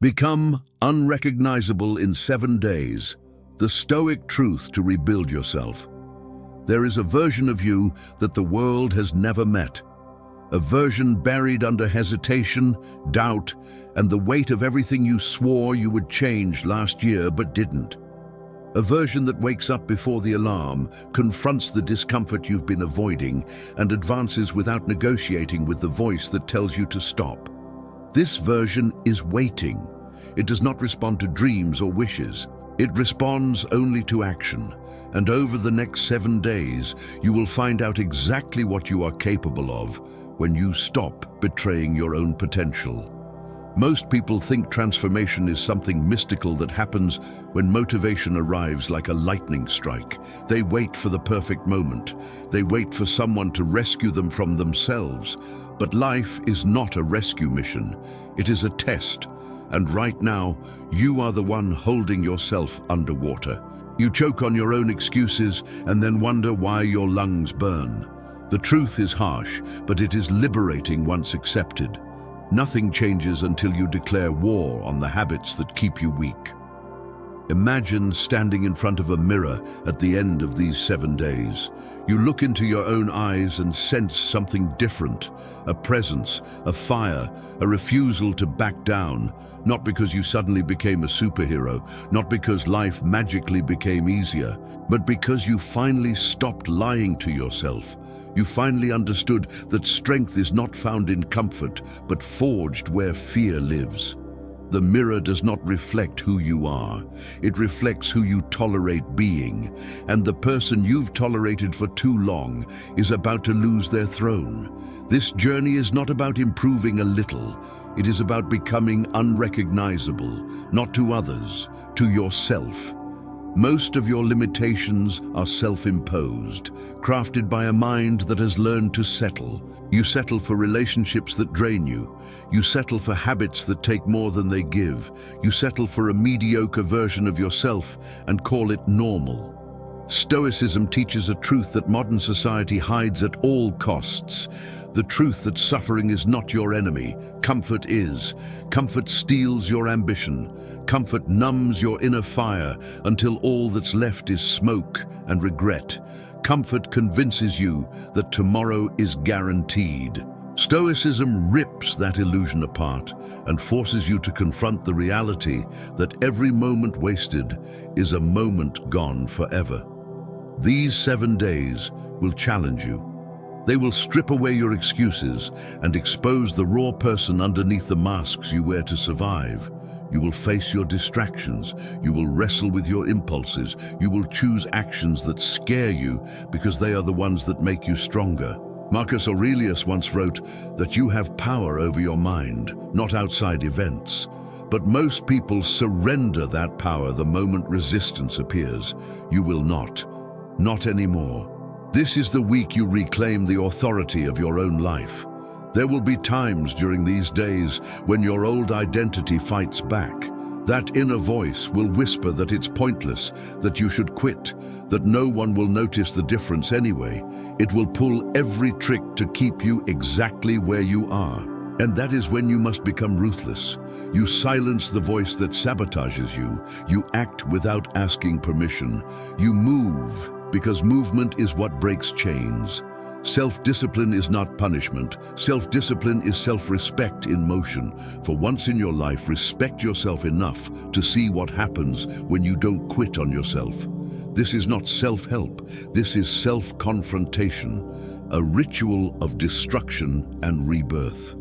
Become unrecognizable in 7 days. The stoic truth to rebuild yourself. There is a version of you that the world has never met. A version buried under hesitation, doubt, and the weight of everything you swore you would change last year but didn't. A version that wakes up before the alarm, confronts the discomfort you've been avoiding, and advances without negotiating with the voice that tells you to stop. This version is waiting. It does not respond to dreams or wishes. It responds only to action. And over the next 7 days, you will find out exactly what you are capable of when you stop betraying your own potential. Most people think transformation is something mystical that happens when motivation arrives like a lightning strike. They wait for the perfect moment. They wait for someone to rescue them from themselves. But life is not a rescue mission. It is a test. And right now, you are the one holding yourself underwater. You choke on your own excuses and then wonder why your lungs burn. The truth is harsh, but it is liberating once accepted. Nothing changes until you declare war on the habits that keep you weak. Imagine standing in front of a mirror at the end of these 7 days. You look into your own eyes and sense something different, a presence, a fire, a refusal to back down, not because you suddenly became a superhero, not because life magically became easier, but because you finally stopped lying to yourself. You finally understood that strength is not found in comfort, but forged where fear lives. The mirror does not reflect who you are. It reflects who you tolerate being. And the person you've tolerated for too long is about to lose their throne. This journey is not about improving a little. It is about becoming unrecognizable, not to others, to yourself. Most of your limitations are self-imposed, crafted by a mind that has learned to settle. You settle for relationships that drain you. You settle for habits that take more than they give. You settle for a mediocre version of yourself and call it normal. Stoicism teaches a truth that modern society hides at all costs. The truth that suffering is not your enemy. Comfort is. Comfort steals your ambition. Comfort numbs your inner fire until all that's left is smoke and regret. Comfort convinces you that tomorrow is guaranteed. Stoicism rips that illusion apart and forces you to confront the reality that every moment wasted is a moment gone forever. These 7 days will challenge you. They will strip away your excuses and expose the raw person underneath the masks you wear to survive. You will face your distractions. You will wrestle with your impulses. You will choose actions that scare you because they are the ones that make you stronger. Marcus Aurelius once wrote that you have power over your mind, not outside events. But most people surrender that power the moment resistance appears. You will not. Not anymore. This is the week you reclaim the authority of your own life. There will be times during these days when your old identity fights back. That inner voice will whisper that it's pointless, that you should quit, that no one will notice the difference anyway. It will pull every trick to keep you exactly where you are. And that is when you must become ruthless. You silence the voice that sabotages you. You act without asking permission. You move because movement is what breaks chains. Self-discipline is not punishment. Self-discipline is self-respect in motion. For once in your life, respect yourself enough to see what happens when you don't quit on yourself. This is not self-help. This is self-confrontation, a ritual of destruction and rebirth.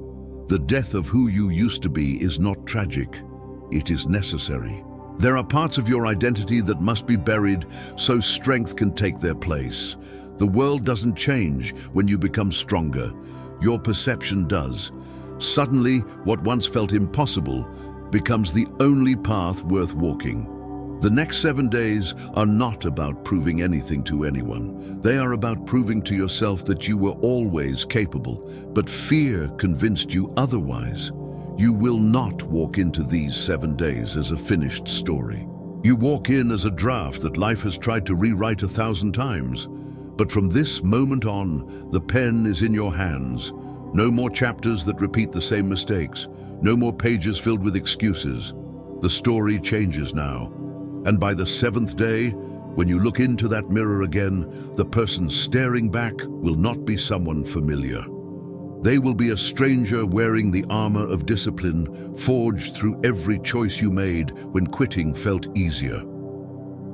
The death of who you used to be is not tragic. It is necessary. There are parts of your identity that must be buried so strength can take their place. The world doesn't change when you become stronger. Your perception does. Suddenly, what once felt impossible becomes the only path worth walking. The next 7 days are not about proving anything to anyone. They are about proving to yourself that you were always capable, but fear convinced you otherwise. You will not walk into these 7 days as a finished story. You walk in as a draft that life has tried to rewrite 1,000 times. But from this moment on, the pen is in your hands. No more chapters that repeat the same mistakes. No more pages filled with excuses. The story changes now. And by the seventh day, when you look into that mirror again, the person staring back will not be someone familiar. They will be a stranger wearing the armor of discipline, forged through every choice you made when quitting felt easier.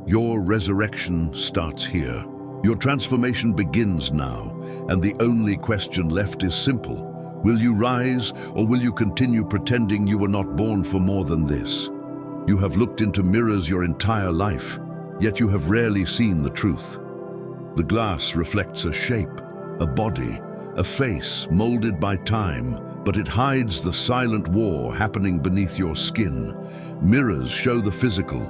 Your resurrection starts here. Your transformation begins now, and the only question left is simple. Will you rise, or will you continue pretending you were not born for more than this? You have looked into mirrors your entire life, yet you have rarely seen the truth. The glass reflects a shape, a body, a face molded by time, but it hides the silent war happening beneath your skin. Mirrors show the physical,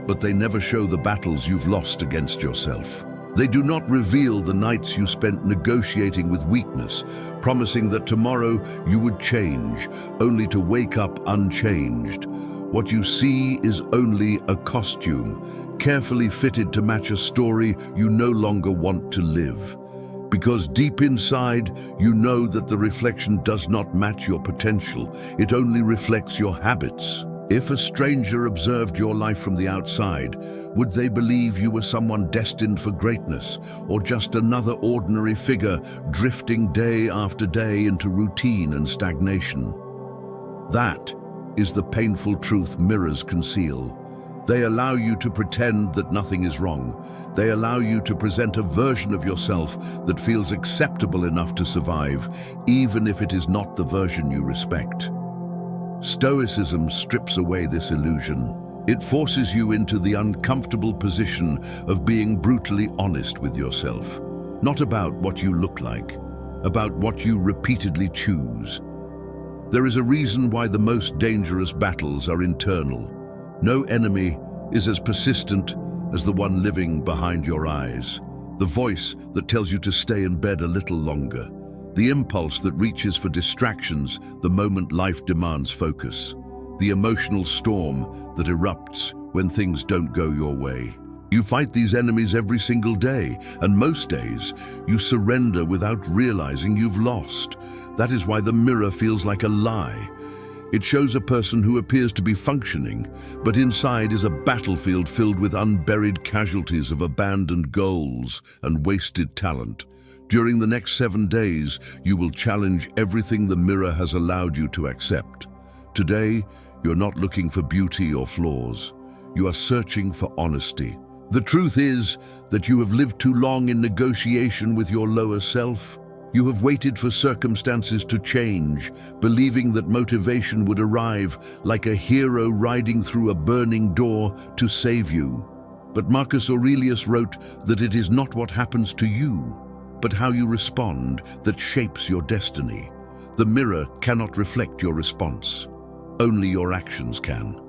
but they never show the battles you've lost against yourself. They do not reveal the nights you spent negotiating with weakness, promising that tomorrow you would change, only to wake up unchanged. What you see is only a costume, carefully fitted to match a story you no longer want to live. Because deep inside, you know that the reflection does not match your potential. It only reflects your habits. If a stranger observed your life from the outside, would they believe you were someone destined for greatness, or just another ordinary figure drifting day after day into routine and stagnation? That is the painful truth mirrors conceal. They allow you to pretend that nothing is wrong. They allow you to present a version of yourself that feels acceptable enough to survive, even if it is not the version you respect. Stoicism strips away this illusion. It forces you into the uncomfortable position of being brutally honest with yourself. Not about what you look like, about what you repeatedly choose. There is a reason why the most dangerous battles are internal. No enemy is as persistent as the one living behind your eyes. The voice that tells you to stay in bed a little longer. The impulse that reaches for distractions the moment life demands focus. The emotional storm that erupts when things don't go your way. You fight these enemies every single day, and most days you surrender without realizing you've lost. That is why the mirror feels like a lie. It shows a person who appears to be functioning, but inside is a battlefield filled with unburied casualties of abandoned goals and wasted talent. During the next 7 days, you will challenge everything the mirror has allowed you to accept. Today, you're not looking for beauty or flaws. You are searching for honesty. The truth is that you have lived too long in negotiation with your lower self. You have waited for circumstances to change, believing that motivation would arrive like a hero riding through a burning door to save you. But Marcus Aurelius wrote that it is not what happens to you, but how you respond that shapes your destiny. The mirror cannot reflect your response. Only your actions can.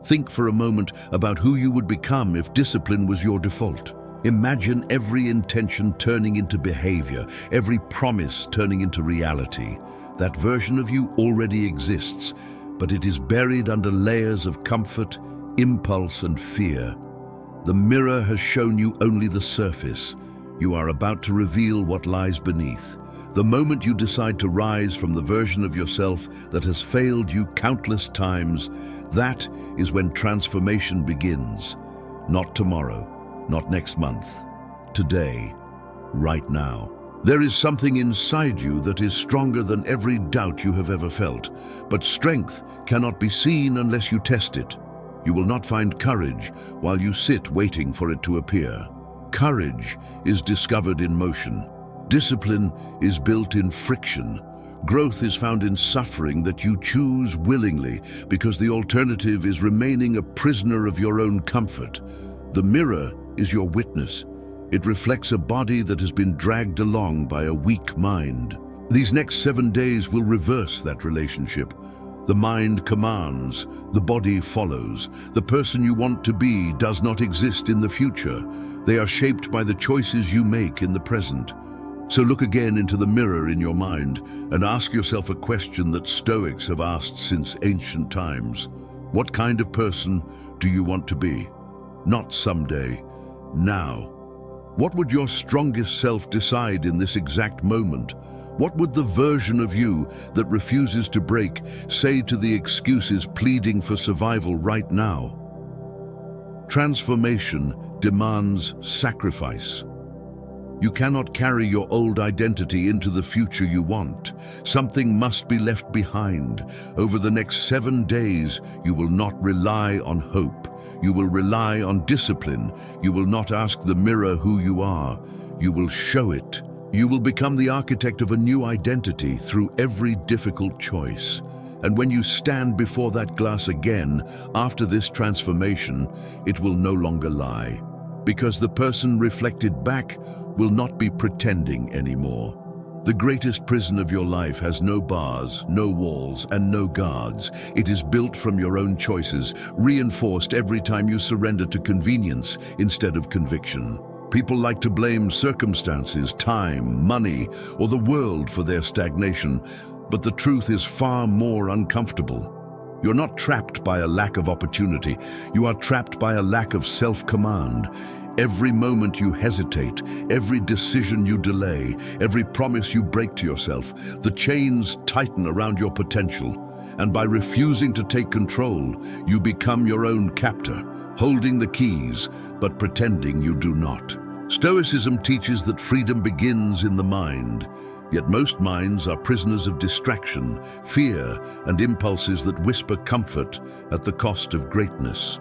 Think for a moment about who you would become if discipline was your default. Imagine every intention turning into behavior, every promise turning into reality. That version of you already exists, but it is buried under layers of comfort, impulse, and fear. The mirror has shown you only the surface. You are about to reveal what lies beneath. The moment you decide to rise from the version of yourself that has failed you countless times, that is when transformation begins. Not tomorrow. Not next month, today, right now. There is something inside you that is stronger than every doubt you have ever felt, but strength cannot be seen unless you test it. You will not find courage while you sit waiting for it to appear. Courage is discovered in motion. Discipline is built in friction. Growth is found in suffering that you choose willingly, because the alternative is remaining a prisoner of your own comfort. The mirror is your witness. It reflects a body that has been dragged along by a weak mind. These next 7 days will reverse that relationship. The mind commands, the body follows. The person you want to be does not exist in the future. They are shaped by the choices you make in the present. So look again into the mirror in your mind and ask yourself a question that Stoics have asked since ancient times. What kind of person do you want to be? Not someday. Now. What would your strongest self decide in this exact moment? What would the version of you that refuses to break say to the excuses pleading for survival right now? Transformation demands sacrifice. You cannot carry your old identity into the future you want. Something must be left behind. Over the next 7 days, you will not rely on hope. You will rely on discipline. You will not ask the mirror who you are. You will show it. You will become the architect of a new identity through every difficult choice. And when you stand before that glass again, after this transformation, it will no longer lie. Because the person reflected back will not be pretending anymore. The greatest prison of your life has no bars, no walls, and no guards. It is built from your own choices, reinforced every time you surrender to convenience instead of conviction. People like to blame circumstances, time, money, or the world for their stagnation, but the truth is far more uncomfortable. You're not trapped by a lack of opportunity. You are trapped by a lack of self-command. Every moment you hesitate, every decision you delay, every promise you break to yourself, the chains tighten around your potential. And by refusing to take control, you become your own captor, holding the keys, but pretending you do not. Stoicism teaches that freedom begins in the mind, yet most minds are prisoners of distraction, fear, and impulses that whisper comfort at the cost of greatness.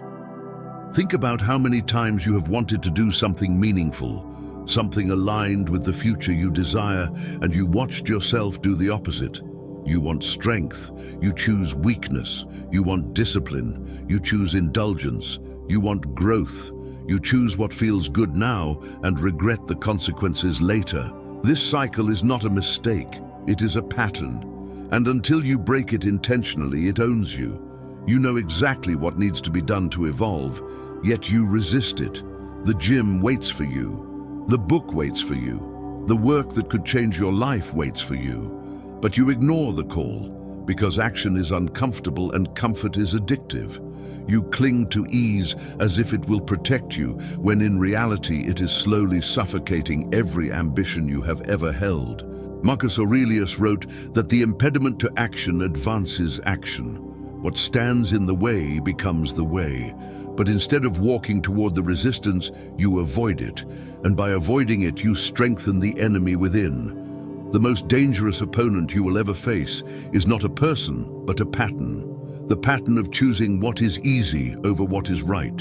Think about how many times you have wanted to do something meaningful, something aligned with the future you desire, and you watched yourself do the opposite. You want strength, you choose weakness. You want discipline, you choose indulgence. You want growth, you choose what feels good now and regret the consequences later. This cycle is not a mistake, it is a pattern. And until you break it intentionally, it owns you. You know exactly what needs to be done to evolve, yet you resist it. The gym waits for you. The book waits for you. The work that could change your life waits for you. But you ignore the call because action is uncomfortable and comfort is addictive. You cling to ease as if it will protect you, when in reality it is slowly suffocating every ambition you have ever held. Marcus Aurelius wrote that the impediment to action advances action. What stands in the way becomes the way. But instead of walking toward the resistance, you avoid it. And by avoiding it, you strengthen the enemy within. The most dangerous opponent you will ever face is not a person, but a pattern. The pattern of choosing what is easy over what is right.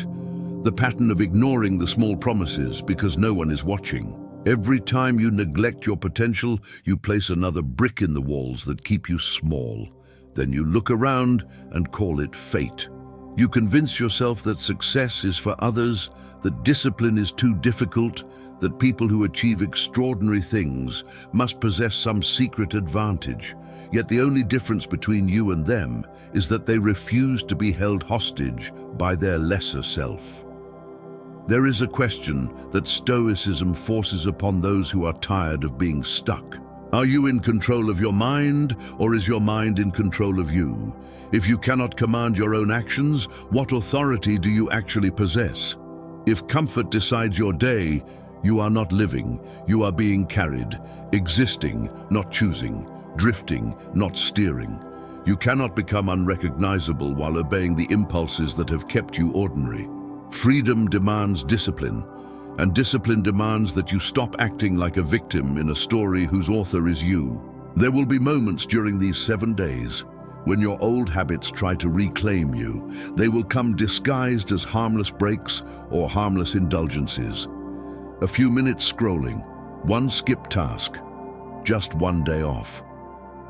The pattern of ignoring the small promises because no one is watching. Every time you neglect your potential, you place another brick in the walls that keep you small. Then you look around and call it fate. You convince yourself that success is for others, that discipline is too difficult, that people who achieve extraordinary things must possess some secret advantage. Yet the only difference between you and them is that they refuse to be held hostage by their lesser self. There is a question that Stoicism forces upon those who are tired of being stuck. Are you in control of your mind, or is your mind in control of you? If you cannot command your own actions, what authority do you actually possess? If comfort decides your day, you are not living, you are being carried, existing, not choosing, drifting, not steering. You cannot become unrecognizable while obeying the impulses that have kept you ordinary. Freedom demands discipline, and discipline demands that you stop acting like a victim in a story whose author is you. There will be moments during these 7 days when your old habits try to reclaim you. They will come disguised as harmless breaks or harmless indulgences. A few minutes scrolling, one skipped task, just one day off.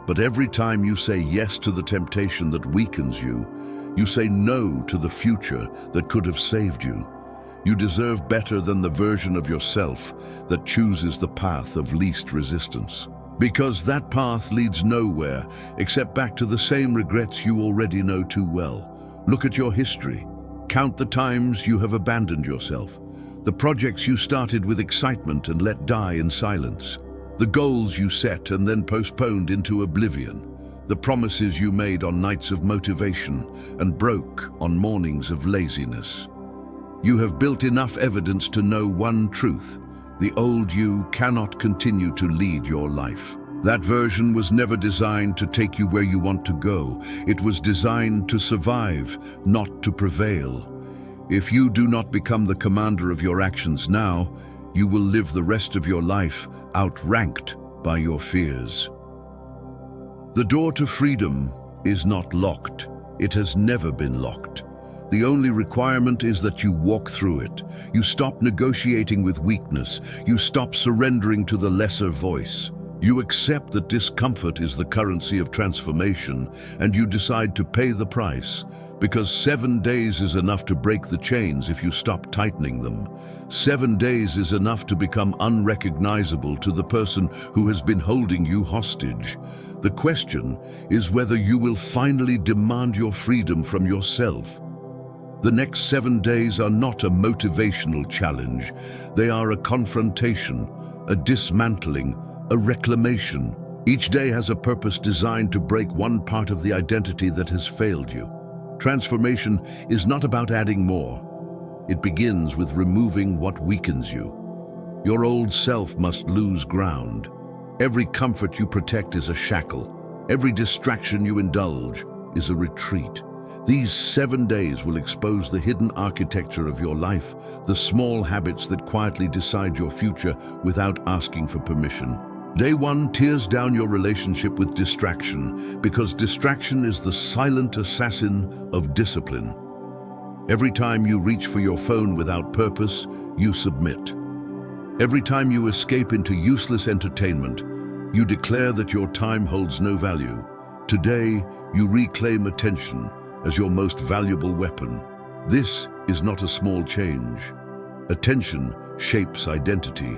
But every time you say yes to the temptation that weakens you, you say no to the future that could have saved you. You deserve better than the version of yourself that chooses the path of least resistance. Because that path leads nowhere except back to the same regrets you already know too well. Look at your history. Count the times you have abandoned yourself. The projects you started with excitement and let die in silence. The goals you set and then postponed into oblivion. The promises you made on nights of motivation and broke on mornings of laziness. You have built enough evidence to know one truth. The old you cannot continue to lead your life. That version was never designed to take you where you want to go. It was designed to survive, not to prevail. If you do not become the commander of your actions now, you will live the rest of your life outranked by your fears. The door to freedom is not locked. It has never been locked. The only requirement is that you walk through it. You stop negotiating with weakness. You stop surrendering to the lesser voice. You accept that discomfort is the currency of transformation, and you decide to pay the price, because 7 days is enough to break the chains if you stop tightening them. 7 days is enough to become unrecognizable to the person who has been holding you hostage. The question is whether you will finally demand your freedom from yourself. The next 7 days are not a motivational challenge. They are a confrontation, a dismantling, a reclamation. Each day has a purpose designed to break one part of the identity that has failed you. Transformation is not about adding more. It begins with removing what weakens you. Your old self must lose ground. Every comfort you protect is a shackle. Every distraction you indulge is a retreat. These 7 days will expose the hidden architecture of your life, the small habits that quietly decide your future without asking for permission. Day 1 tears down your relationship with distraction, because distraction is the silent assassin of discipline. Every time you reach for your phone without purpose, you submit. Every time you escape into useless entertainment, you declare that your time holds no value. Today, you reclaim attention as your most valuable weapon. This is not a small change. Attention shapes identity.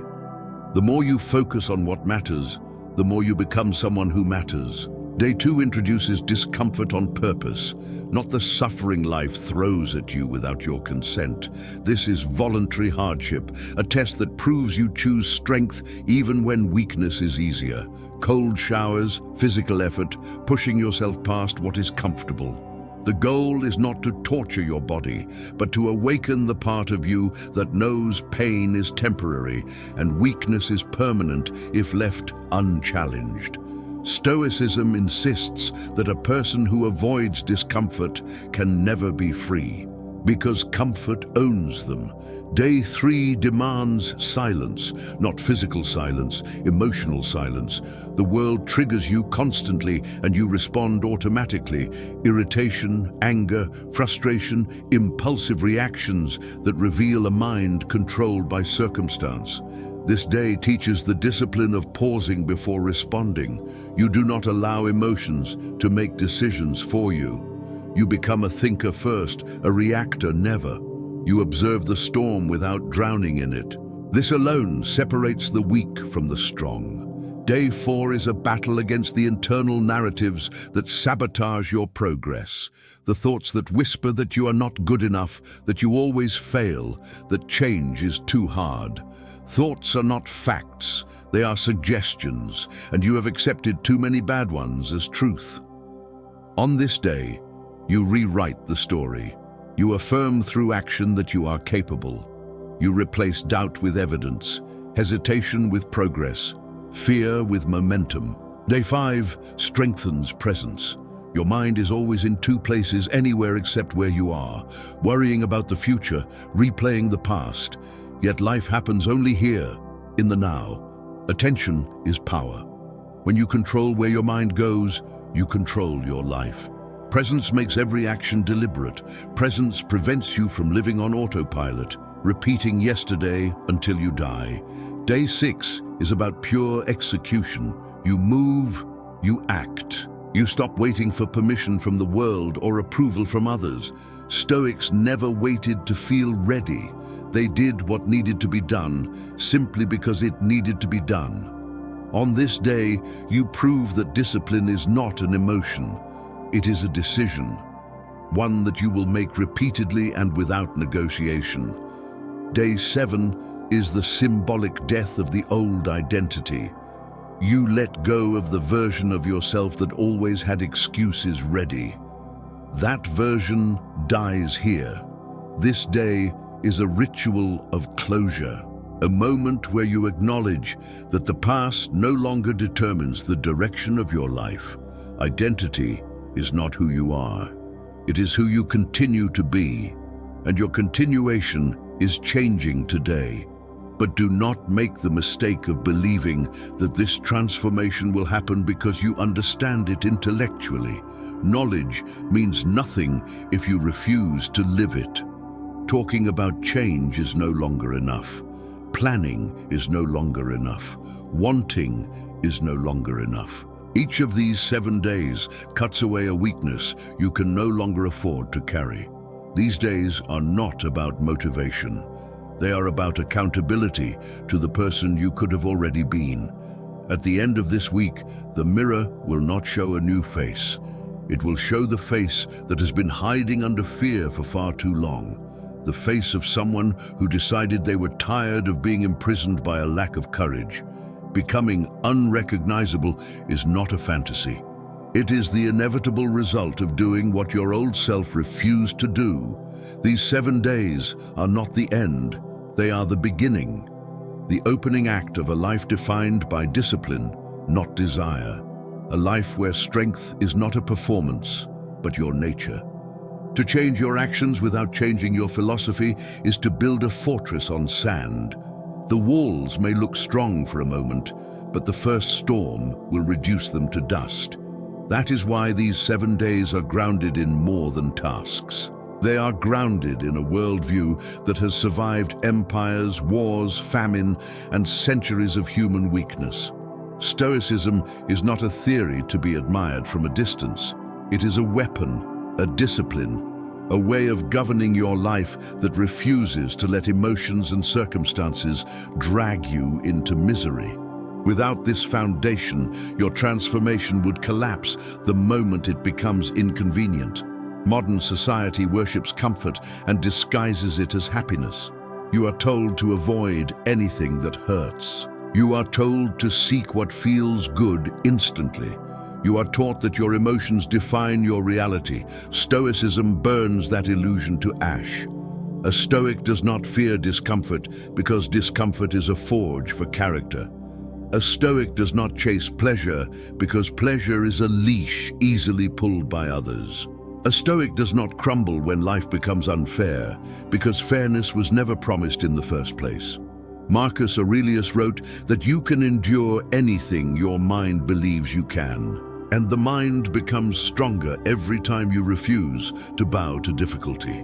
The more you focus on what matters, the more you become someone who matters. Day 2 introduces discomfort on purpose, not the suffering life throws at you without your consent. This is voluntary hardship, a test that proves you choose strength even when weakness is easier. Cold showers, physical effort, pushing yourself past what is comfortable. The goal is not to torture your body, but to awaken the part of you that knows pain is temporary and weakness is permanent if left unchallenged. Stoicism insists that a person who avoids discomfort can never be free, because comfort owns them. Day 3 demands silence, not physical silence, emotional silence. The world triggers you constantly and you respond automatically. Irritation, anger, frustration, impulsive reactions that reveal a mind controlled by circumstance. This day teaches the discipline of pausing before responding. You do not allow emotions to make decisions for you. You become a thinker first, a reactor never. You observe the storm without drowning in it. This alone separates the weak from the strong. Day 4 is a battle against the internal narratives that sabotage your progress. The thoughts that whisper that you are not good enough, that you always fail, that change is too hard. Thoughts are not facts, they are suggestions, and you have accepted too many bad ones as truth. On this day, you rewrite the story. You affirm through action that you are capable. You replace doubt with evidence, hesitation with progress, fear with momentum. Day 5 strengthens presence. Your mind is always in 2 places, anywhere except where you are, worrying about the future, replaying the past. Yet life happens only here, in the now. Attention is power. When you control where your mind goes, you control your life. Presence makes every action deliberate. Presence prevents you from living on autopilot, repeating yesterday until you die. Day 6 is about pure execution. You move, you act. You stop waiting for permission from the world or approval from others. Stoics never waited to feel ready. They did what needed to be done, simply because it needed to be done. On this day, you prove that discipline is not an emotion. It is a decision, one that you will make repeatedly and without negotiation. Day 7 is the symbolic death of the old identity. You let go of the version of yourself that always had excuses ready. That version dies here. This day is a ritual of closure. A moment where you acknowledge that the past no longer determines the direction of your life. Identity is not who you are. It is who you continue to be, and your continuation is changing today. But do not make the mistake of believing that this transformation will happen because you understand it intellectually. Knowledge means nothing if you refuse to live it. Talking about change is no longer enough. Planning is no longer enough. Wanting is no longer enough. Each of these 7 days cuts away a weakness you can no longer afford to carry. These days are not about motivation. They are about accountability to the person you could have already been. At the end of this week, the mirror will not show a new face. It will show the face that has been hiding under fear for far too long. The face of someone who decided they were tired of being imprisoned by a lack of courage. Becoming unrecognizable is not a fantasy. It is the inevitable result of doing what your old self refused to do. These 7 days are not the end. They are the beginning, the opening act of a life defined by discipline, not desire. A life where strength is not a performance, but your nature. To change your actions without changing your philosophy is to build a fortress on sand. The walls may look strong for a moment, but the first storm will reduce them to dust. That is why these 7 days are grounded in more than tasks. They are grounded in a worldview that has survived empires, wars, famine, and centuries of human weakness. Stoicism is not a theory to be admired from a distance. It is a weapon, a discipline, a way of governing your life that refuses to let emotions and circumstances drag you into misery. Without this foundation, your transformation would collapse the moment it becomes inconvenient. Modern society worships comfort and disguises it as happiness. You are told to avoid anything that hurts. You are told to seek what feels good instantly. You are taught that your emotions define your reality. Stoicism burns that illusion to ash. A Stoic does not fear discomfort because discomfort is a forge for character. A Stoic does not chase pleasure because pleasure is a leash easily pulled by others. A Stoic does not crumble when life becomes unfair because fairness was never promised in the first place. Marcus Aurelius wrote that you can endure anything your mind believes you can, and the mind becomes stronger every time you refuse to bow to difficulty.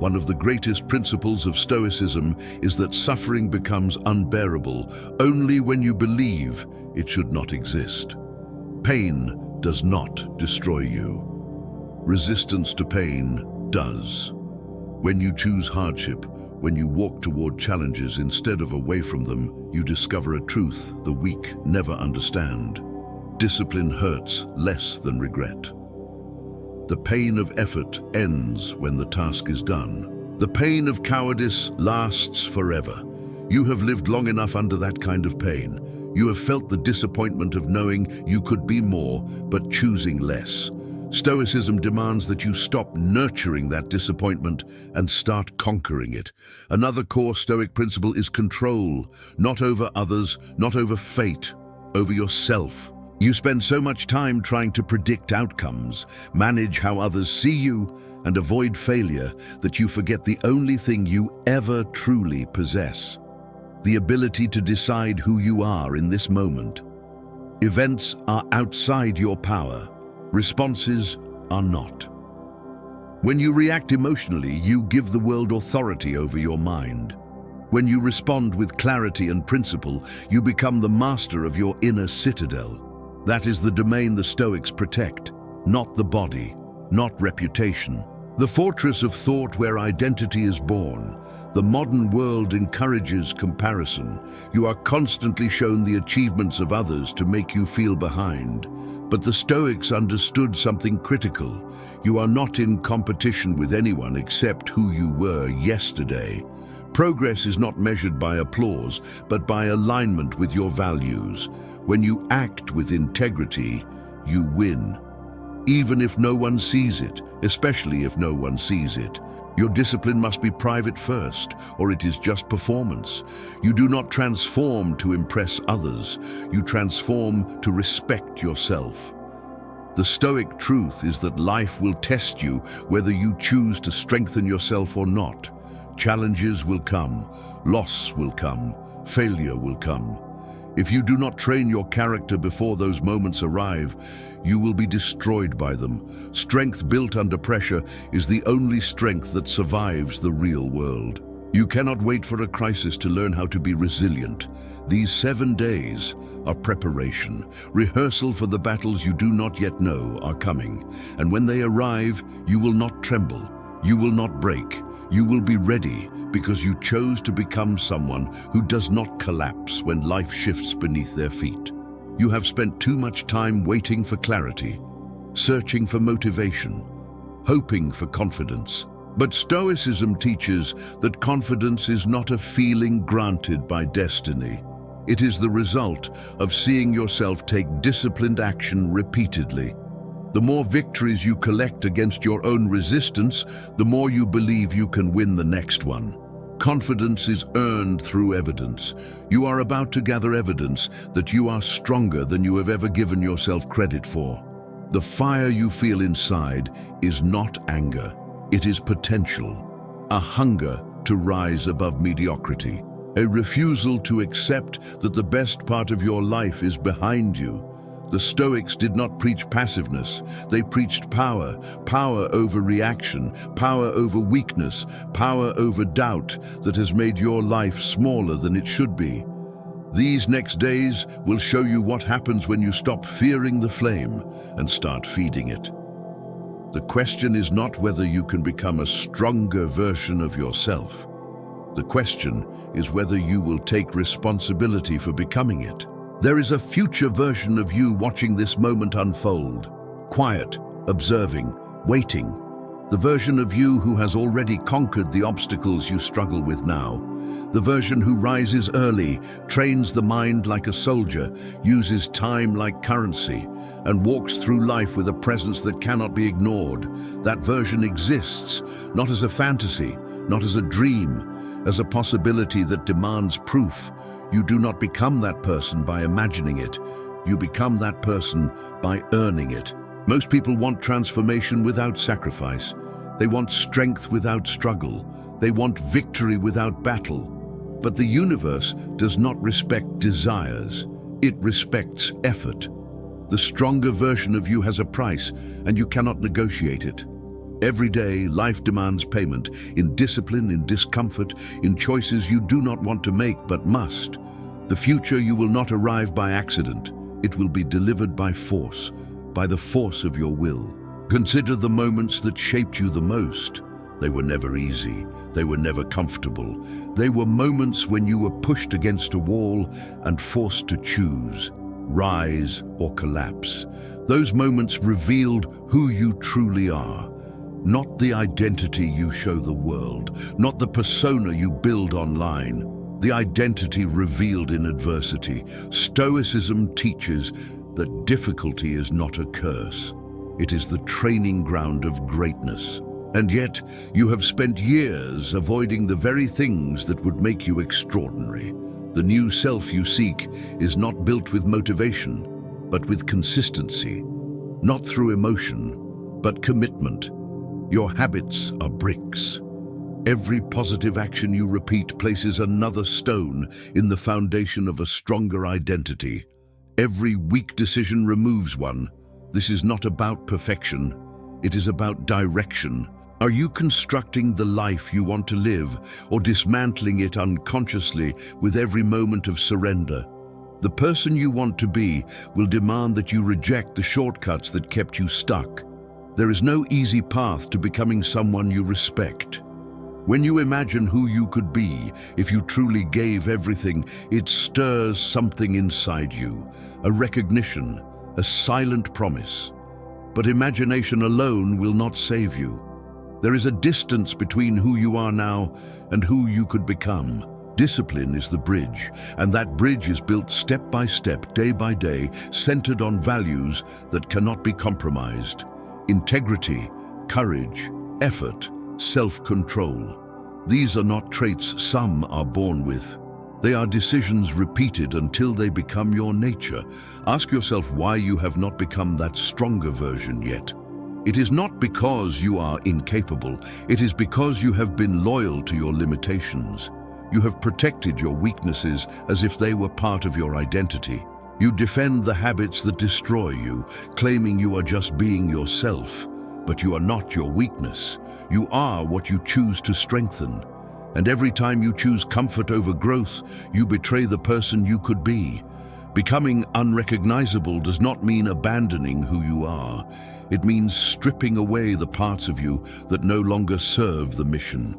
One of the greatest principles of Stoicism is that suffering becomes unbearable only when you believe it should not exist. Pain does not destroy you. Resistance to pain does. When you choose hardship, when you walk toward challenges instead of away from them, you discover a truth the weak never understand. Discipline hurts less than regret. The pain of effort ends when the task is done. The pain of cowardice lasts forever. You have lived long enough under that kind of pain. You have felt the disappointment of knowing you could be more, but choosing less. Stoicism demands that you stop nurturing that disappointment and start conquering it. Another core Stoic principle is control, not over others, not over fate, over yourself. You spend so much time trying to predict outcomes, manage how others see you, and avoid failure that you forget the only thing you ever truly possess: the ability to decide who you are in this moment. Events are outside your power. Responses are not. When you react emotionally, you give the world authority over your mind. When you respond with clarity and principle, you become the master of your inner citadel. That is the domain the Stoics protect, not the body, not reputation. The fortress of thought where identity is born. The modern world encourages comparison. You are constantly shown the achievements of others to make you feel behind. But the Stoics understood something critical. You are not in competition with anyone except who you were yesterday. Progress is not measured by applause, but by alignment with your values. When you act with integrity, you win. even if no one sees it, especially if no one sees it. Your discipline must be private first, or it is just performance. You do not transform to impress others. You transform to respect yourself. The Stoic truth is that life will test you whether you choose to strengthen yourself or not. Challenges will come, loss will come, failure will come. If you do not train your character before those moments arrive, you will be destroyed by them. Strength built under pressure is the only strength that survives the real world. You cannot wait for a crisis to learn how to be resilient. These 7 days are preparation, rehearsal for the battles you do not yet know are coming. And when they arrive, you will not tremble, you will not break. You will be ready because you chose to become someone who does not collapse when life shifts beneath their feet. You have spent too much time waiting for clarity, searching for motivation, hoping for confidence. But Stoicism teaches that confidence is not a feeling granted by destiny. It is the result of seeing yourself take disciplined action repeatedly. The more victories you collect against your own resistance, the more you believe you can win the next one. Confidence is earned through evidence. You are about to gather evidence that you are stronger than you have ever given yourself credit for. The fire you feel inside is not anger. It is potential, a hunger to rise above mediocrity, a refusal to accept that the best part of your life is behind you. The Stoics did not preach passiveness. They preached power, power over reaction, power over weakness, power over doubt that has made your life smaller than it should be. These next days will show you what happens when you stop fearing the flame and start feeding it. The question is not whether you can become a stronger version of yourself. The question is whether you will take responsibility for becoming it. There is a future version of you watching this moment unfold, quiet, observing, waiting. The version of you who has already conquered the obstacles you struggle with now. The version who rises early, trains the mind like a soldier, uses time like currency, and walks through life with a presence that cannot be ignored. That version exists, not as a fantasy, not as a dream, as a possibility that demands proof. You do not become that person by imagining it. You become that person by earning it. Most people want transformation without sacrifice. They want strength without struggle. They want victory without battle. But the universe does not respect desires. It respects effort. The stronger version of you has a price, and you cannot negotiate it. Every day, life demands payment, in discipline, in discomfort, in choices you do not want to make but must. The future you will not arrive by accident. It will be delivered by force, by the force of your will. Consider the moments that shaped you the most. They were never easy. They were never comfortable. They were moments when you were pushed against a wall and forced to choose, rise or collapse. Those moments revealed who you truly are. Not the identity you show the world, not the persona you build online, the identity revealed in adversity. Stoicism teaches that difficulty is not a curse. It is the training ground of greatness. And yet, you have spent years avoiding the very things that would make you extraordinary. The new self you seek is not built with motivation, but with consistency. Not through emotion, but commitment. Your habits are bricks. Every positive action you repeat places another stone in the foundation of a stronger identity. Every weak decision removes one. This is not about perfection. It is about direction. Are you constructing the life you want to live, or dismantling it unconsciously with every moment of surrender? The person you want to be will demand that you reject the shortcuts that kept you stuck. There is no easy path to becoming someone you respect. When you imagine who you could be if you truly gave everything, it stirs something inside you, a recognition, a silent promise. But imagination alone will not save you. There is a distance between who you are now and who you could become. Discipline is the bridge, and that bridge is built step by step, day by day, centered on values that cannot be compromised. integrity, courage, effort, self-control. These are not traits some are born with. They are decisions repeated until they become your nature. Ask yourself why you have not become that stronger version yet. It is not because you are incapable. It is because you have been loyal to your limitations. You have protected your weaknesses as if they were part of your identity. You defend the habits that destroy you, claiming you are just being yourself. But you are not your weakness. You are what you choose to strengthen. And every time you choose comfort over growth, you betray the person you could be. Becoming unrecognizable does not mean abandoning who you are. It means stripping away the parts of you that no longer serve the mission.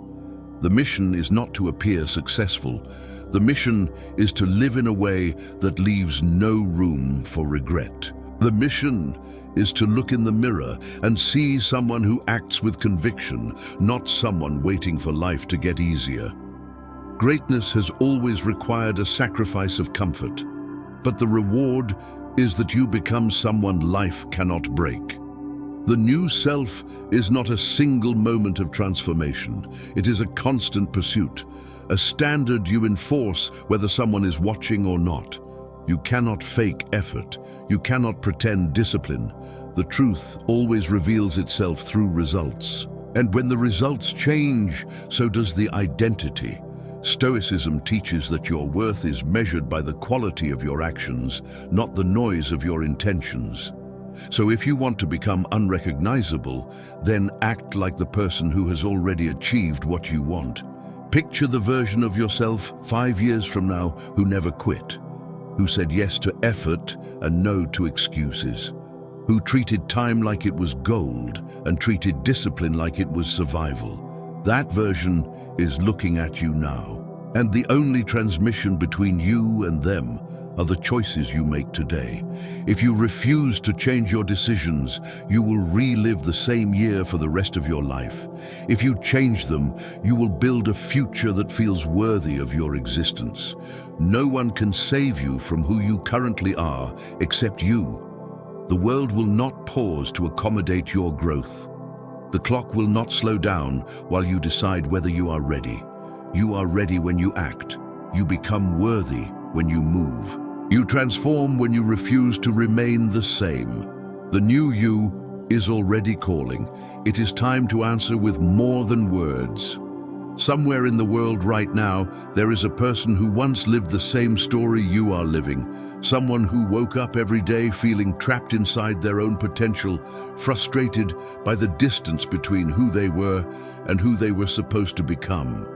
The mission is not to appear successful. The mission is to live in a way that leaves no room for regret. The mission is to look in the mirror and see someone who acts with conviction, not someone waiting for life to get easier. Greatness has always required a sacrifice of comfort, but the reward is that you become someone life cannot break. The new self is not a single moment of transformation. It is a constant pursuit, a standard you enforce whether someone is watching or not. You cannot fake effort. You cannot pretend discipline. The truth always reveals itself through results. And when the results change, so does the identity. Stoicism teaches that your worth is measured by the quality of your actions, not the noise of your intentions. So if you want to become unrecognizable, then act like the person who has already achieved what you want. Picture the version of yourself 5 years from now who never quit, who said yes to effort and no to excuses, who treated time like it was gold and treated discipline like it was survival. That version is looking at you now. And the only transmission between you and them are the choices you make today. If you refuse to change your decisions, you will relive the same year for the rest of your life. If you change them, you will build a future that feels worthy of your existence. No one can save you from who you currently are except you. The world will not pause to accommodate your growth. The clock will not slow down while you decide whether you are ready. You are ready when you act. You become worthy when you move. You transform when you refuse to remain the same. The new you is already calling. It is time to answer with more than words. Somewhere in the world right now, there is a person who once lived the same story you are living. Someone who woke up every day feeling trapped inside their own potential, frustrated by the distance between who they were and who they were supposed to become.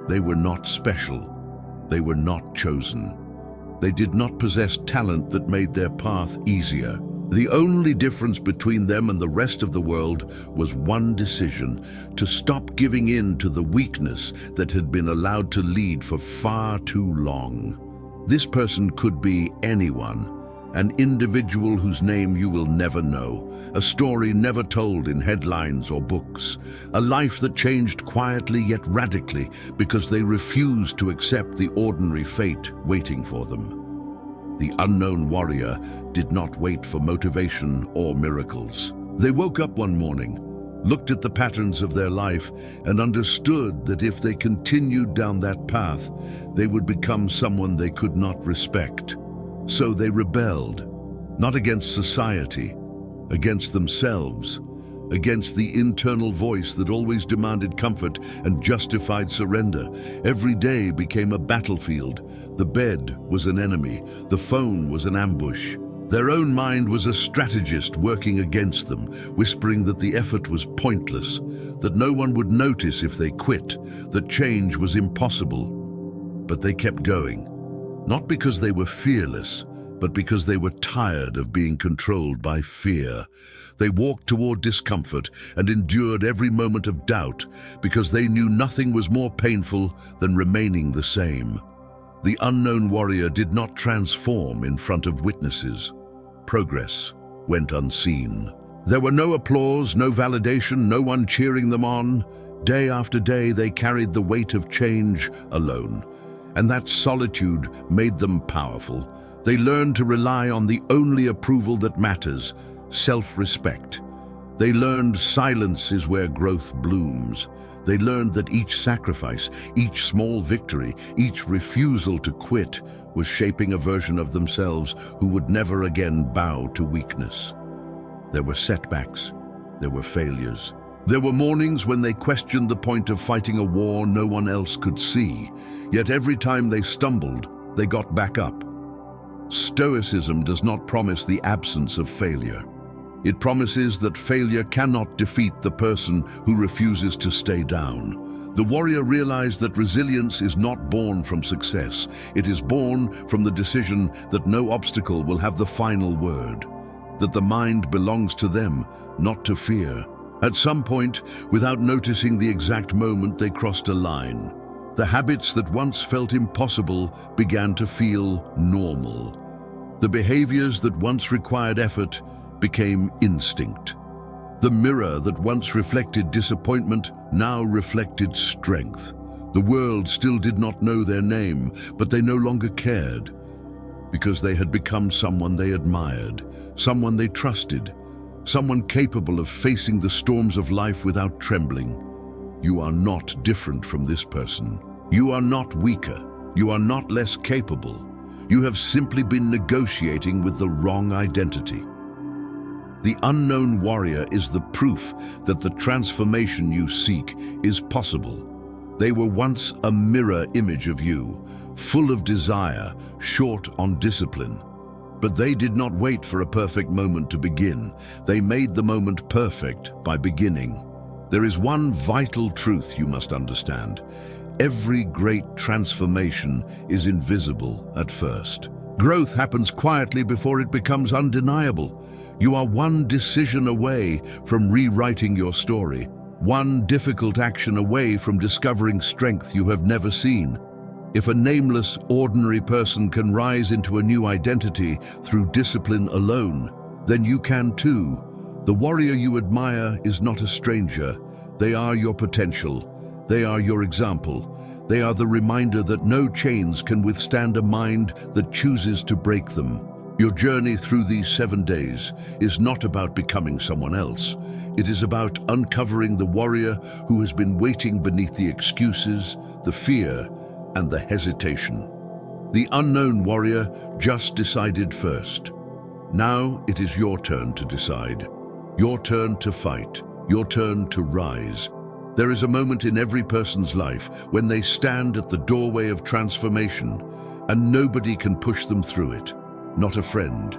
They were not special. They were not chosen. They did not possess talent that made their path easier. The only difference between them and the rest of the world was one decision: to stop giving in to the weakness that had been allowed to lead for far too long. This person could be anyone, an individual whose name you will never know, a story never told in headlines or books, a life that changed quietly yet radically because they refused to accept the ordinary fate waiting for them. The unknown warrior did not wait for motivation or miracles. They woke up one morning, looked at the patterns of their life, and understood that if they continued down that path, they would become someone they could not respect. So they rebelled, not against society, against themselves, against the internal voice that always demanded comfort and justified surrender. Every day became a battlefield. The bed was an enemy. The phone was an ambush. Their own mind was a strategist working against them, whispering that the effort was pointless, that no one would notice if they quit, that change was impossible. But they kept going. Not because they were fearless, but because they were tired of being controlled by fear. They walked toward discomfort and endured every moment of doubt because they knew nothing was more painful than remaining the same. The unknown warrior did not transform in front of witnesses. Progress went unseen. There were no applause, no validation, no one cheering them on. Day after day, they carried the weight of change alone. And that solitude made them powerful. They learned to rely on the only approval that matters: self-respect. They learned silence is where growth blooms. They learned that each sacrifice, each small victory, each refusal to quit was shaping a version of themselves who would never again bow to weakness. There were setbacks. There were failures. There were mornings when they questioned the point of fighting a war no one else could see. Yet every time they stumbled, they got back up. Stoicism does not promise the absence of failure. It promises that failure cannot defeat the person who refuses to stay down. The warrior realized that resilience is not born from success. It is born from the decision that no obstacle will have the final word, that the mind belongs to them, not to fear. At some point, without noticing the exact moment, they crossed a line. The habits that once felt impossible began to feel normal. The behaviors that once required effort became instinct. The mirror that once reflected disappointment now reflected strength. The world still did not know their name, but they no longer cared, because they had become someone they admired, someone they trusted, someone capable of facing the storms of life without trembling. You are not different from this person. You are not weaker. You are not less capable. You have simply been negotiating with the wrong identity. The unknown warrior is the proof that the transformation you seek is possible. They were once a mirror image of you, full of desire, short on discipline. But they did not wait for a perfect moment to begin. They made the moment perfect by beginning. There is one vital truth you must understand. Every great transformation is invisible at first. Growth happens quietly before it becomes undeniable. You are one decision away from rewriting your story, one difficult action away from discovering strength you have never seen. If a nameless, ordinary person can rise into a new identity through discipline alone, then you can too. The warrior you admire is not a stranger. They are your potential. They are your example. They are the reminder that no chains can withstand a mind that chooses to break them. Your journey through these 7 days is not about becoming someone else. It is about uncovering the warrior who has been waiting beneath the excuses, the fear, and the hesitation. The unknown warrior just decided first. Now it is your turn to decide. Your turn to fight. Your turn to rise. There is a moment in every person's life when they stand at the doorway of transformation, and nobody can push them through it. Not a friend,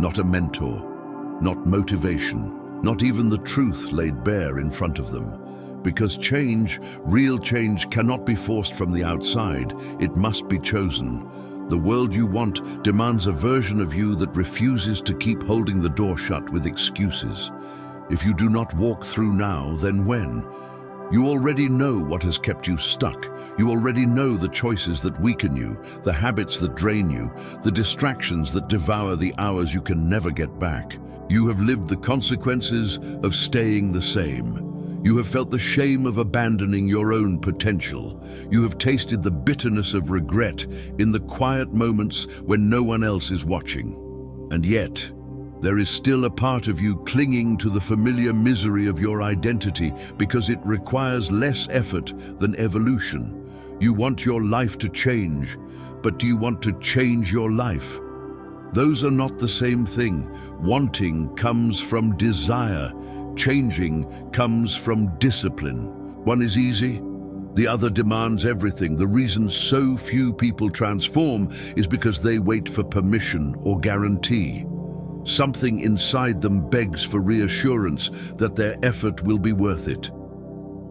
not a mentor, not motivation, not even the truth laid bare in front of them. Because change, real change, cannot be forced from the outside. It must be chosen. The world you want demands a version of you that refuses to keep holding the door shut with excuses. If you do not walk through now, then when? You already know what has kept you stuck. You already know the choices that weaken you, the habits that drain you, the distractions that devour the hours you can never get back. You have lived the consequences of staying the same. You have felt the shame of abandoning your own potential. You have tasted the bitterness of regret in the quiet moments when no one else is watching. And yet, there is still a part of you clinging to the familiar misery of your identity because it requires less effort than evolution. You want your life to change, but do you want to change your life? Those are not the same thing. Wanting comes from desire. Changing comes from discipline. One is easy, the other demands everything. The reason so few people transform is because they wait for permission or guarantee. Something inside them begs for reassurance that their effort will be worth it.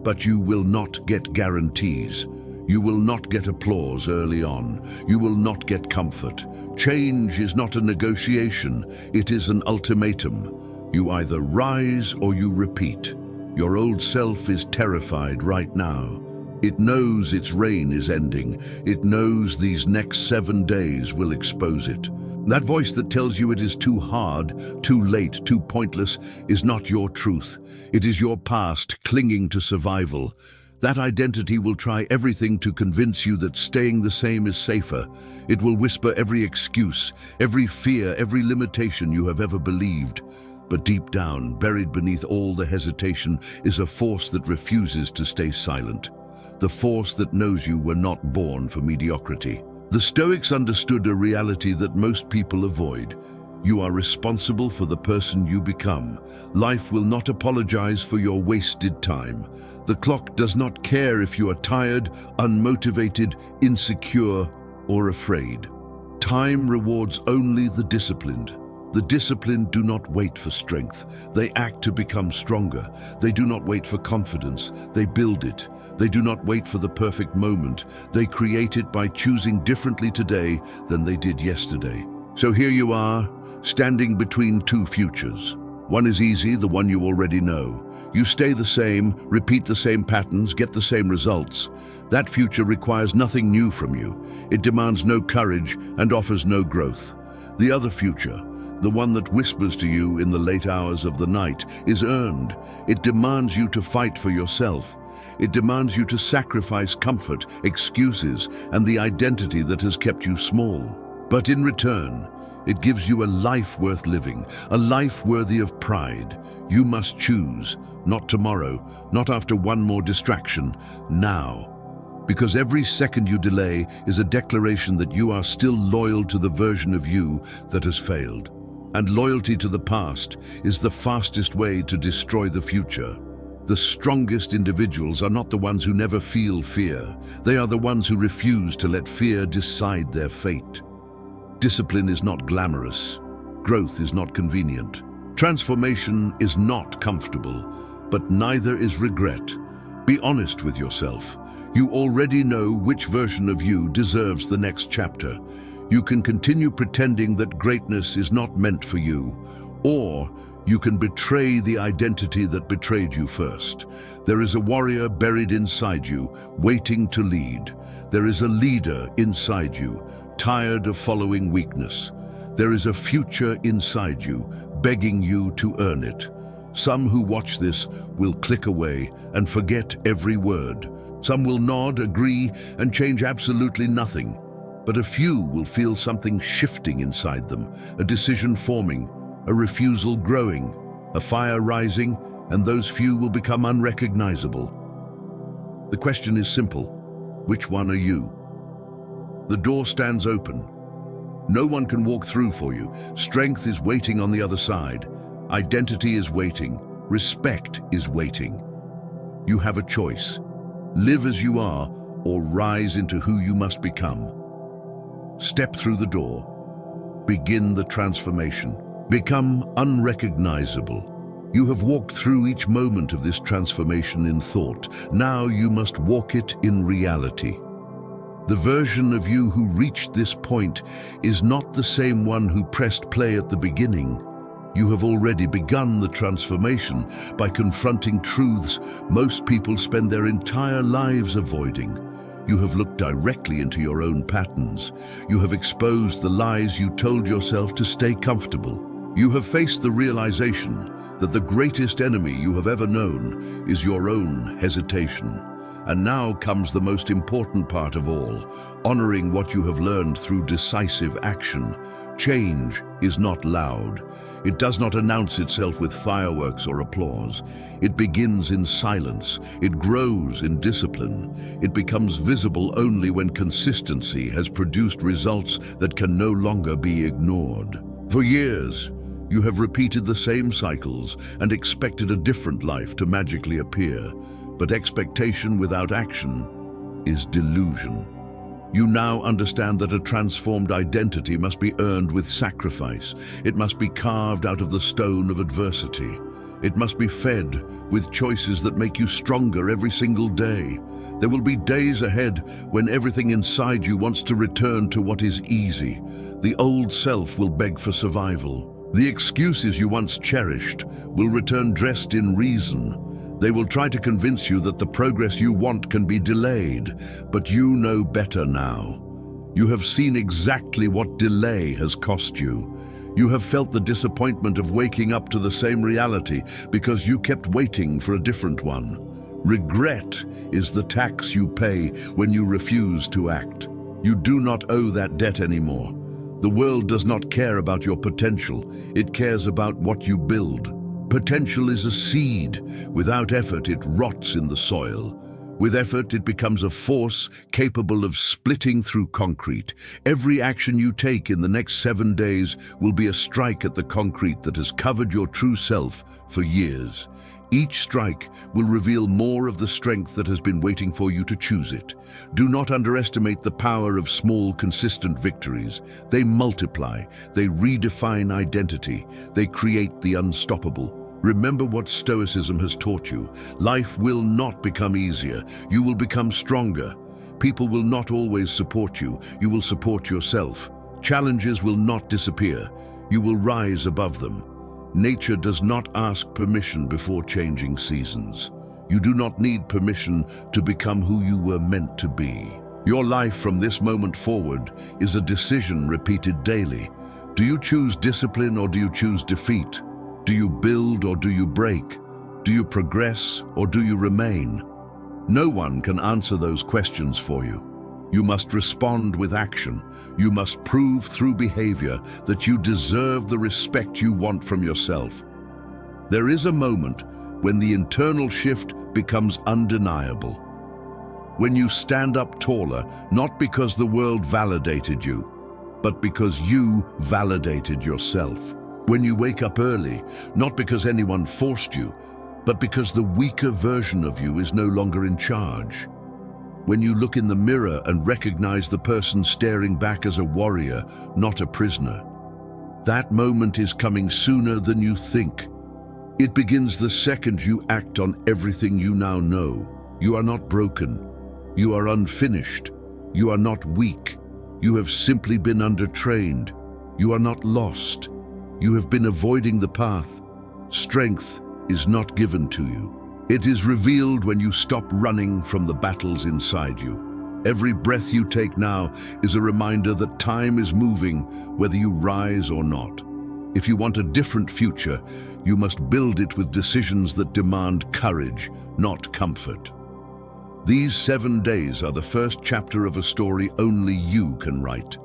But you will not get guarantees. You will not get applause early on. You will not get comfort. Change is not a negotiation. It is an ultimatum. You either rise or you repeat. Your old self is terrified right now. It knows its reign is ending. It knows these next 7 days will expose it. That voice that tells you it is too hard, too late, too pointless is not your truth. It is your past clinging to survival. That identity will try everything to convince you that staying the same is safer. It will whisper every excuse, every fear, every limitation you have ever believed. But deep down, buried beneath all the hesitation, is a force that refuses to stay silent. The force that knows you were not born for mediocrity. The Stoics understood a reality that most people avoid. You are responsible for the person you become. Life will not apologize for your wasted time. The clock does not care if you are tired, unmotivated, insecure, or afraid. Time rewards only the disciplined. The disciplined do not wait for strength. They act to become stronger. They do not wait for confidence. They build it. They do not wait for the perfect moment. They create it by choosing differently today than they did yesterday. So here you are, standing between two futures. One is easy, the one you already know. You stay the same, repeat the same patterns, get the same results. That future requires nothing new from you. It demands no courage and offers no growth. The other future, the one that whispers to you in the late hours of the night, is earned. It demands you to fight for yourself. It demands you to sacrifice comfort, excuses, and the identity that has kept you small. But in return, it gives you a life worth living, a life worthy of pride. You must choose, not tomorrow, not after one more distraction, now. Because every second you delay is a declaration that you are still loyal to the version of you that has failed. And loyalty to the past is the fastest way to destroy the future. The strongest individuals are not the ones who never feel fear. They are the ones who refuse to let fear decide their fate. Discipline is not glamorous. Growth is not convenient. Transformation is not comfortable, but neither is regret. Be honest with yourself. You already know which version of you deserves the next chapter. You can continue pretending that greatness is not meant for you, or you can betray the identity that betrayed you first. There is a warrior buried inside you, waiting to lead. There is a leader inside you, tired of following weakness. There is a future inside you, begging you to earn it. Some who watch this will click away and forget every word. Some will nod, agree, and change absolutely nothing. But a few will feel something shifting inside them, a decision forming, a refusal growing, a fire rising, and those few will become unrecognizable. The question is simple. Which one are you? The door stands open. No one can walk through for you. Strength is waiting on the other side. Identity is waiting. Respect is waiting. You have a choice. Live as you are, or rise into who you must become. Step through the door. Begin the transformation. Become unrecognizable. You have walked through each moment of this transformation in thought. Now you must walk it in reality. The version of you who reached this point is not the same one who pressed play at the beginning. You have already begun the transformation by confronting truths most people spend their entire lives avoiding. You have looked directly into your own patterns. You have exposed the lies you told yourself to stay comfortable. You have faced the realization that the greatest enemy you have ever known is your own hesitation. And now comes the most important part of all, honoring what you have learned through decisive action. Change is not loud. It does not announce itself with fireworks or applause. It begins in silence. It grows in discipline. It becomes visible only when consistency has produced results that can no longer be ignored. For years, you have repeated the same cycles and expected a different life to magically appear. But expectation without action is delusion. You now understand that a transformed identity must be earned with sacrifice. It must be carved out of the stone of adversity. It must be fed with choices that make you stronger every single day. There will be days ahead when everything inside you wants to return to what is easy. The old self will beg for survival. The excuses you once cherished will return dressed in reason. They will try to convince you that the progress you want can be delayed, but you know better now. You have seen exactly what delay has cost you. You have felt the disappointment of waking up to the same reality because you kept waiting for a different one. Regret is the tax you pay when you refuse to act. You do not owe that debt anymore. The world does not care about your potential. It cares about what you build. Potential is a seed. Without effort, it rots in the soil. With effort, it becomes a force capable of splitting through concrete. Every action you take in the next 7 days will be a strike at the concrete that has covered your true self for years. Each strike will reveal more of the strength that has been waiting for you to choose it. Do not underestimate the power of small, consistent victories. They multiply, they redefine identity, they create the unstoppable. Remember what Stoicism has taught you. Life will not become easier. You will become stronger. People will not always support you. You will support yourself. Challenges will not disappear. You will rise above them. Nature does not ask permission before changing seasons. You do not need permission to become who you were meant to be. Your life from this moment forward is a decision repeated daily. Do you choose discipline or do you choose defeat? Do you build or do you break? Do you progress or do you remain? No one can answer those questions for you. You must respond with action. You must prove through behavior that you deserve the respect you want from yourself. There is a moment when the internal shift becomes undeniable. When you stand up taller, not because the world validated you, but because you validated yourself. When you wake up early, not because anyone forced you, but because the weaker version of you is no longer in charge. When you look in the mirror and recognize the person staring back as a warrior, not a prisoner. That moment is coming sooner than you think. It begins the second you act on everything you now know. You are not broken. You are unfinished. You are not weak. You have simply been undertrained. You are not lost. You have been avoiding the path. Strength is not given to you. It is revealed when you stop running from the battles inside you. Every breath you take now is a reminder that time is moving, whether you rise or not. If you want a different future, you must build it with decisions that demand courage, not comfort. These 7 days are the first chapter of a story only you can write.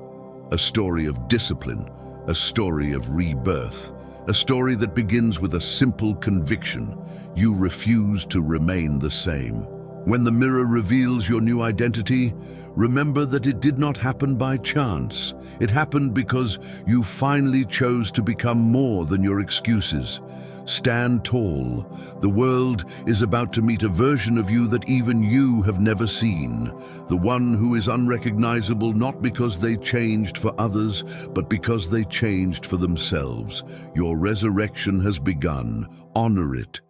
A story of discipline, a story of rebirth, a story that begins with a simple conviction: you refuse to remain the same. When the mirror reveals your new identity, remember that it did not happen by chance. It happened because you finally chose to become more than your excuses. Stand tall. The world is about to meet a version of you that even you have never seen. The one who is unrecognizable not because they changed for others, but because they changed for themselves. Your resurrection has begun. Honor it.